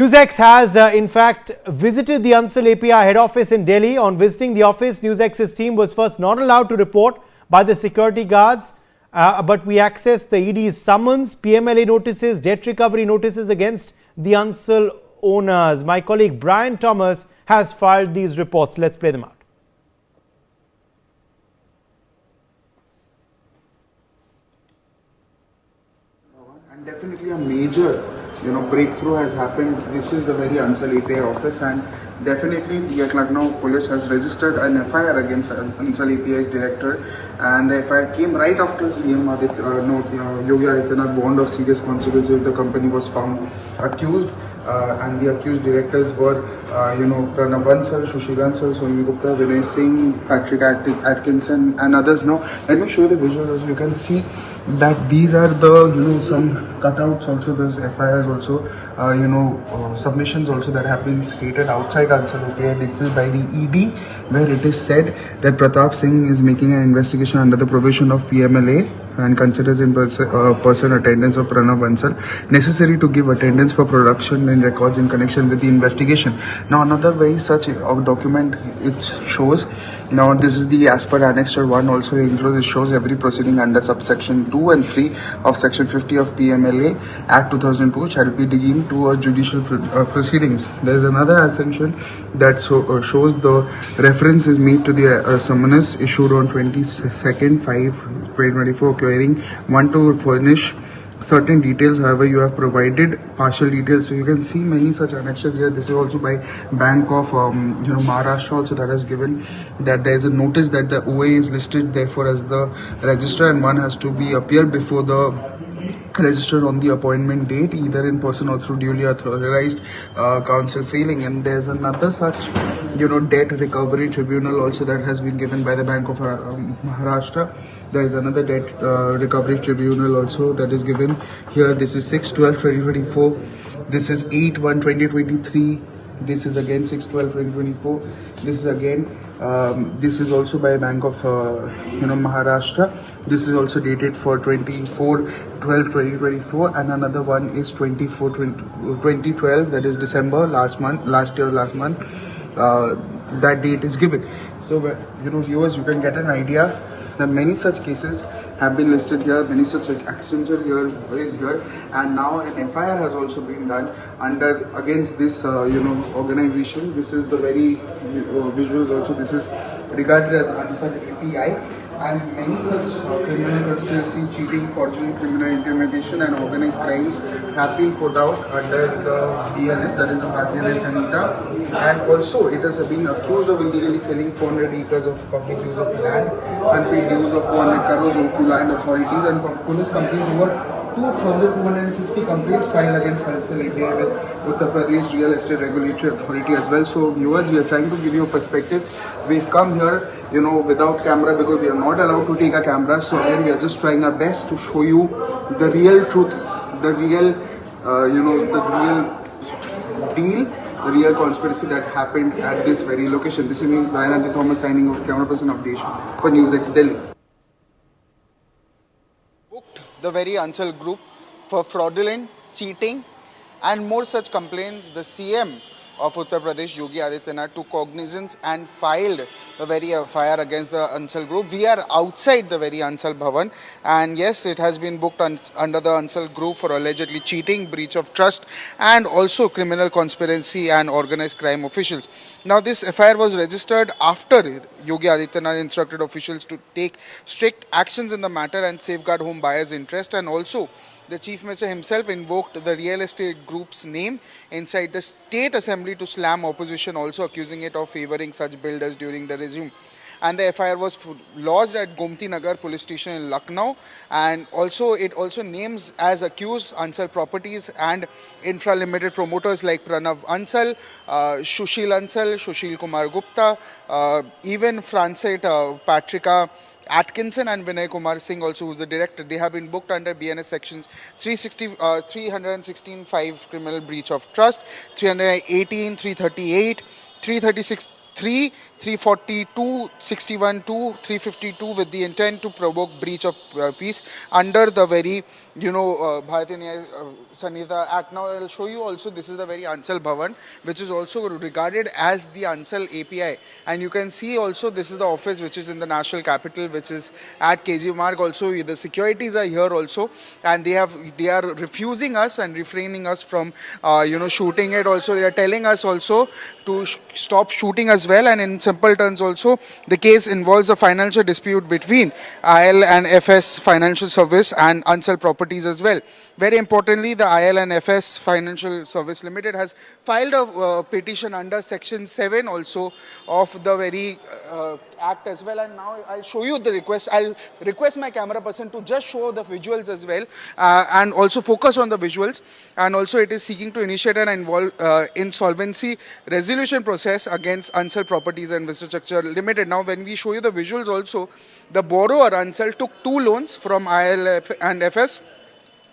NewsX has in fact visited the Ansal API head office in Delhi. On visiting the office, NewsX's team was first not allowed to report by the security guards, but we accessed the ED's summons, PMLA notices, debt recovery notices against the Ansal owners. My colleague Brian Thomas has filed these reports. Let's play them out. And definitely a major breakthrough has happened. This is the very Ansal API office, and definitely the Lucknow police has registered an FIR against Ansal API's director, and the FIR came right after CM Yogi Adityanath warned of serious consequences if the company was found accused. And the accused directors were, Pranav Ansal, Sushil Ansal, Sohini Gupta, Vinay Singh, Patrick Atkinson, and others. Now, let me show you the visuals. As you can see, that these are the, some cutouts also, there's FIRs also, submissions also that have been stated outside Ansal API. This is by the ED, where it is said that Pratap Singh is making an investigation under the provision of PMLA and considers in person attendance of Pranav Ansal necessary to give attendance for production and records in connection with the investigation. Now, another way such a document it shows. Now, this is the as per Annexure 1 also includes, it shows every proceeding under subsection 2 and 3 of section 50 of PMLA Act 2002 shall be deemed to a judicial proceedings. There is another section that shows the reference is made to the summons issued on 22nd 5/2024 requiring one to furnish certain details. However, you have provided partial details, so you can see many such annexures here. This is also by Bank of Maharashtra also, that has given that there is a notice that the OA is listed therefore as the registrar, and one has to be appear before the registered on the appointment date, either in person or through duly authorized counsel filing. And there's another such debt recovery tribunal also that has been given by the Bank of Maharashtra. There is another debt recovery tribunal also that is given here. This is 6/12/2024. This is 8/1/2023. This is again 6/12/2024. This is again this is also by Bank of Maharashtra. This is also dated for 24/12/2024, and another one is 24/2012, that is December last month. That date is given. So viewers, you can get an idea that many such cases have been listed here, many such actions are here, and now an FIR has also been done against this organization. This is the very visuals also. This is regarded as Ansal API, and many such criminal conspiracy, cheating, forgery, criminal intimidation, and organized crimes have been put out under the BNS, that is the Bharatiya Sanhita. And also, it has been accused of illegally selling 400 acres of public use of land, unpaid dues of 400 crores to land authorities, and police complaints over 2,260 complaints filed against Ansal API with Uttar Pradesh Real Estate Regulatory Authority as well. So viewers, we are trying to give you a perspective. We've come here, without camera because we are not allowed to take a camera. So again, we are just trying our best to show you the real truth, the real, the real deal, the real conspiracy that happened at this very location. This is me, Brian Thomas, signing off, camera person of Desh for NewsX Delhi. The very Ansal group for fraudulent, cheating, and more such complaints. The CM of Uttar Pradesh, Yogi Adityanath, took cognizance and filed the very FIR against the Ansal group. We are outside the very Ansal Bhavan, and yes, it has been booked under the Ansal group for allegedly cheating, breach of trust, and also criminal conspiracy and organized crime officials. Now, this FIR was registered after Yogi Adityanath instructed officials to take strict actions in the matter and safeguard home buyers' interest, and also the Chief Minister himself invoked the real estate group's name inside the State Assembly to slam opposition, also accusing it of favoring such builders during the regime. And the FIR was lodged at Gomti Nagar police station in Lucknow, and also it also names as accused Ansal Properties and Infra Limited promoters like Pranav Ansal, Sushil Ansal, Sushil Kumar Gupta, even Francet Patrika Atkinson, and Vinay Kumar Singh also, who's the director. They have been booked under BNS sections 316(5) criminal breach of trust, 318, 338, 336 3, 342, 61, 2, 352 with the intent to provoke breach of peace under the very Bharatiya Nyaya Sanhita Act. Now I'll show you also, this is the very Ansal Bhavan, which is also regarded as the Ansal API. And you can see also, this is the office which is in the national capital, which is at KG Marg. Also, the securities are here also, and they are refusing us and refraining us from, shooting it. Also, they are telling us also to stop shooting as well. And in simple terms also, the case involves a financial dispute between IL and FS Financial Service and Ansal Properties as well. Very importantly, the IL and FS Financial Service Limited has filed a petition under Section 7 also of the very Act as well. And now I'll show you the request. I'll request my camera person to just show the visuals as well, and also focus on the visuals. And also it is seeking to initiate an insolvency resolution process against Ansal Properties and Infrastructure Limited. Now when we show you the visuals also, the borrower Ansal took 2 loans from IL and FS,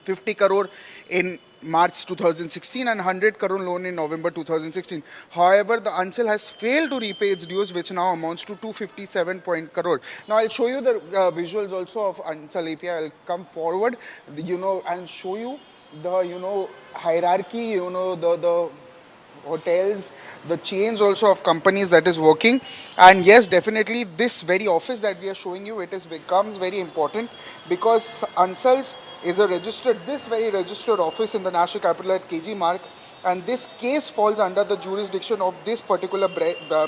50 crore in March 2016 and 100 crore loan in November 2016. However, the Ansal has failed to repay its dues, which now amounts to 257 crore. Now I'll show you the visuals also of Ansal API. I'll come forward, and show you the hierarchy, the hotels, the chains also of companies that is working. And yes, definitely this very office that we are showing you, it becomes very important because Ansals is this very registered office in the national capital at KG Marg, and this case falls under the jurisdiction of this particular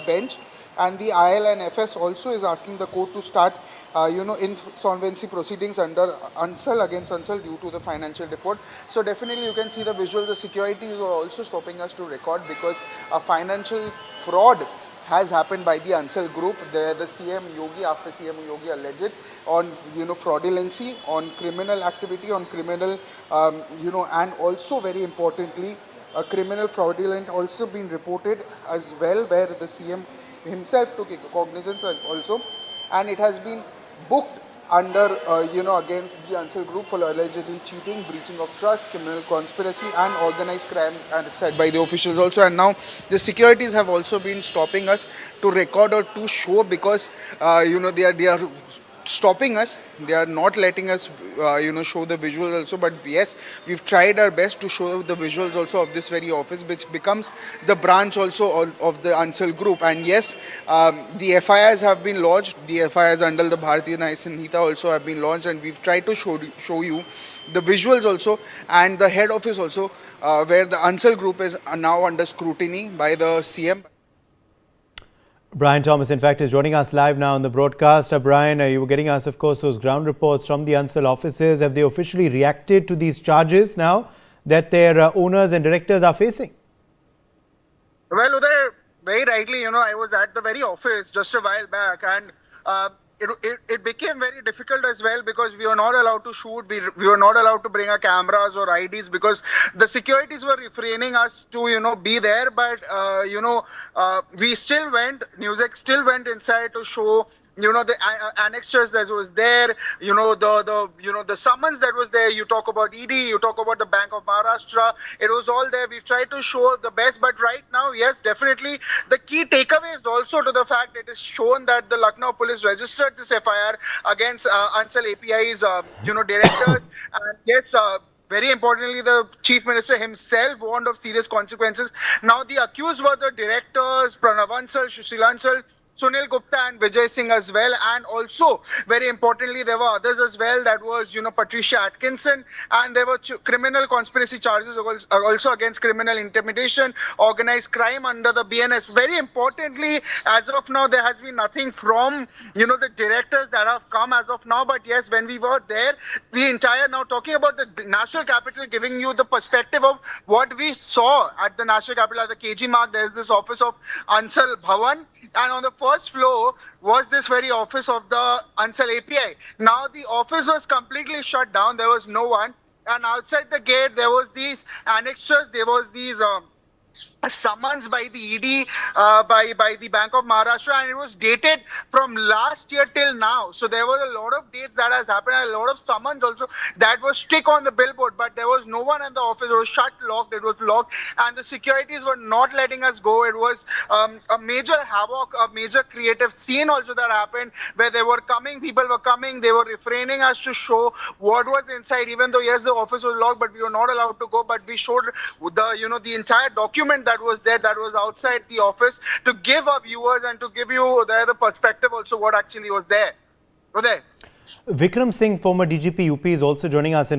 bench. And the IL and FS also is asking the court to start, insolvency proceedings under Ansal, against Ansal, due to the financial default. So definitely you can see the visual. The securities are also stopping us to record because a financial fraud has happened by the Ansal group. The CM Yogi, after CM Yogi alleged on fraudulency, on criminal activity, on criminal, and also very importantly, a criminal fraudulent also been reported as well, where the CM himself took cognizance also, and it has been booked under against the Ansal group for allegedly cheating, breaching of trust, criminal conspiracy and organized crime, as said by the officials also. And now the securities have also been stopping us to record or to show because they are stopping us. They are not letting us show the visuals also. But yes, we've tried our best to show the visuals also of this very office, which becomes the branch also of the Ansal group. And yes, the FIRs have been lodged. The FIRs under the Bharatiya Nyaya Sanhita also have been launched, and we've tried to show you the visuals also and the head office also, where the Ansal group is now under scrutiny by the CM. Brian Thomas, in fact, is joining us live now on the broadcast. Brian, you were getting us, of course, those ground reports from the Ansal offices. Have they officially reacted to these charges now that their owners and directors are facing? Well, Uday, very rightly, I was at the very office just a while back, and it became very difficult as well because we were not allowed to shoot, we were not allowed to bring our cameras or IDs because the securities were refraining us to, be there. But, we still went, NewsX still went inside to show the annexures that was there, the summons that was there. You talk about ED, you talk about the Bank of Maharashtra. It was all there. We tried to show the best, but right now, yes, definitely the key takeaway is also to the fact it is shown that the Lucknow police registered this FIR against Ansal API's, directors. And yes, very importantly, the Chief Minister himself warned of serious consequences. Now, the accused were the directors, Pranav Ansal, Sushil Ansal, Sunil Gupta and Vijay Singh as well, and also very importantly there were others as well. That was Patricia Atkinson, and there were criminal conspiracy charges also against criminal intimidation, organized crime under the BNS. Very importantly, as of now there has been nothing from the directors that have come as of now. But yes, when we were there, the entire, now talking about the national capital, giving you the perspective of what we saw at the national capital at the KG Marg, there is this office of Ansal Bhavan, and on the first floor was this very office of the Ansal API. Now the office was completely shut down. There was no one. And outside the gate, there was these annexures. There was these a summons by the ED, by the Bank of Maharashtra, and it was dated from last year till now. So there were a lot of dates that has happened, and a lot of summons also that was stick on the billboard, but there was no one in the office. It was shut, locked. It was locked, and the securities were not letting us go. It was a major havoc, a major creative scene also that happened, where they were coming, people were coming, they were refraining us to show what was inside, even though yes, the office was locked, but we were not allowed to go. But we showed the entire document that was there, that was outside the office, to give our viewers and to give you the perspective also what actually was there. Vikram Singh, former DGP UP, is also joining us in